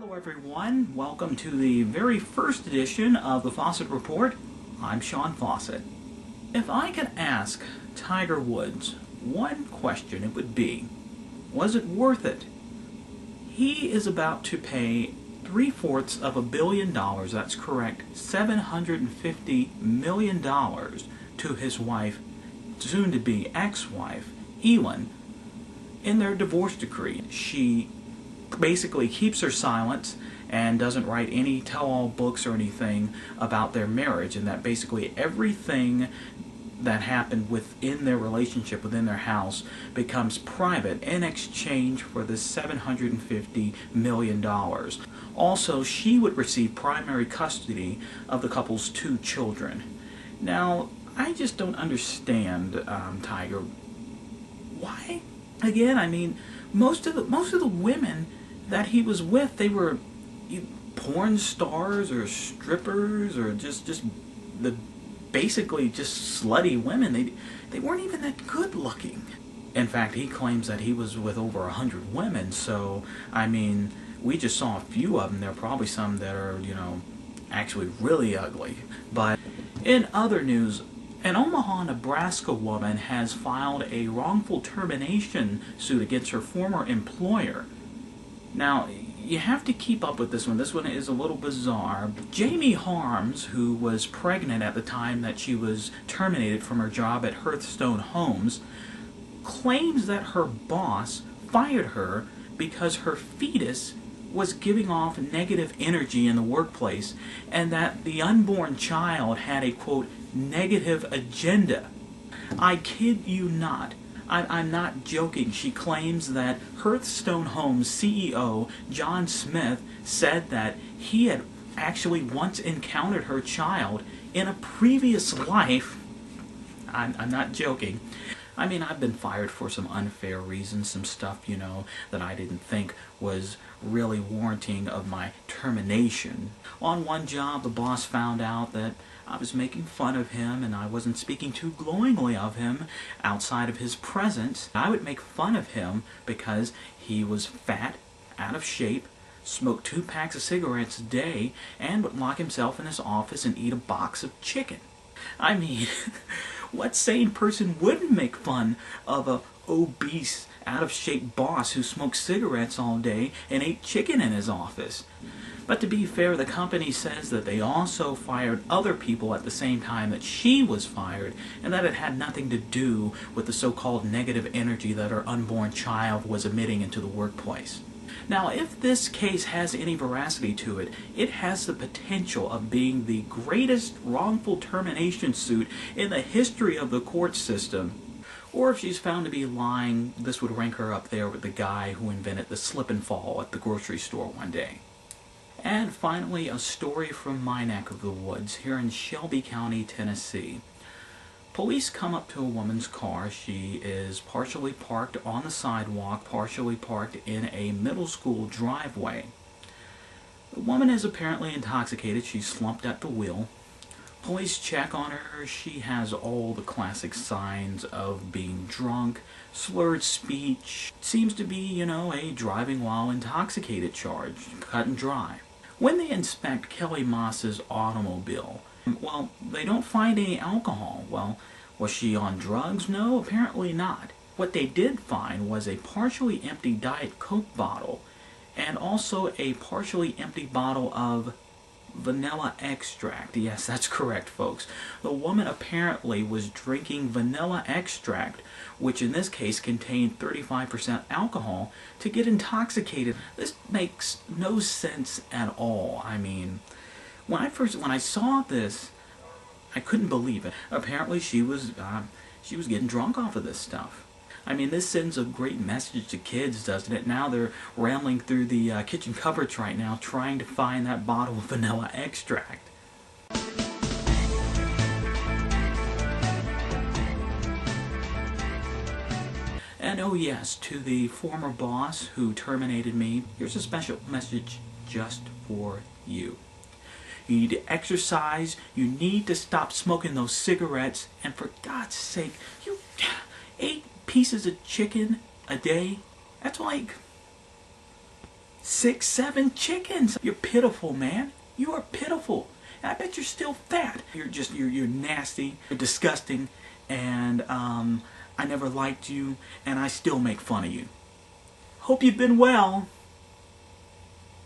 Hello everyone, welcome to the very first edition of the Fawcett Report. I'm Sean Fawcett. If I could ask Tiger Woods one question, it would be, was it worth it? He is about to pay $750 million, that's correct, $750 million to his wife, soon-to-be ex-wife, Elin, in their divorce decree. She basically keeps her silence and doesn't write any tell-all books or anything about their marriage, and that basically everything that happened within their relationship, within their house, becomes private in exchange for this $750 million. Also, she would receive primary custody of the couple's 2 children. Now, I just don't understand, Tiger. Why? Again, I mean, most of the women that he was with, they were porn stars or strippers or just basically just slutty women. They weren't even that good looking. In fact, he claims that he was with over 100 women. So I mean, we just saw a few of them. There are probably some that are, actually really ugly. But in other news, an Omaha, Nebraska woman has filed a wrongful termination suit against her former employer. Now, you have to keep up with this one. This one is a little bizarre. Jamie Harms, who was pregnant at the time that she was terminated from her job at Hearthstone Homes, claims that her boss fired her because her fetus was giving off negative energy in the workplace, and that the unborn child had a, quote, negative agenda. I kid you not. I'm not joking. She claims that Hearthstone Homes CEO John Smith said that he had actually once encountered her child in a previous life. I'm not joking. I mean, I've been fired for some unfair reasons, some stuff, that I didn't think was really warranting of my termination. On one job, the boss found out that I was making fun of him and I wasn't speaking too glowingly of him outside of his presence. I would make fun of him because he was fat, out of shape, smoked 2 packs of cigarettes a day, and would lock himself in his office and eat a box of chicken. I mean, what sane person wouldn't make fun of a obese, out-of-shape boss who smoked cigarettes all day and ate chicken in his office? But to be fair, the company says that they also fired other people at the same time that she was fired, and that it had nothing to do with the so-called negative energy that her unborn child was emitting into the workplace. Now, if this case has any veracity to it, it has the potential of being the greatest wrongful termination suit in the history of the court system. Or if she's found to be lying, this would rank her up there with the guy who invented the slip and fall at the grocery store one day. And finally, a story from my neck of the woods here in Shelby County, Tennessee. Police come up to a woman's car. She is partially parked on the sidewalk, partially parked in a middle school driveway. The woman is apparently intoxicated. She's slumped at the wheel. Police check on her. She has all the classic signs of being drunk, slurred speech. Seems to be, a driving while intoxicated charge, cut and dry. When they inspect Kelly Moss's automobile, well, they don't find any alcohol. Well, was she on drugs? No, apparently not. What they did find was a partially empty Diet Coke bottle and also a partially empty bottle of vanilla extract. Yes, that's correct, folks. The woman apparently was drinking vanilla extract, which in this case contained 35% alcohol, to get intoxicated. This makes no sense at all. I mean, when I saw this, I couldn't believe it. Apparently she was getting drunk off of this stuff. I mean, this sends a great message to kids, doesn't it? Now they're rambling through the kitchen cupboards right now trying to find that bottle of vanilla extract. And oh yes, to the former boss who terminated me, here's a special message just for you. You need to exercise, you need to stop smoking those cigarettes, and for God's sake, you 8 pieces of chicken a day, that's like 6, 7 chickens. You're pitiful, man. You are pitiful. And I bet you're still fat. You're nasty, you're disgusting, and I never liked you, and I still make fun of you. Hope you've been well.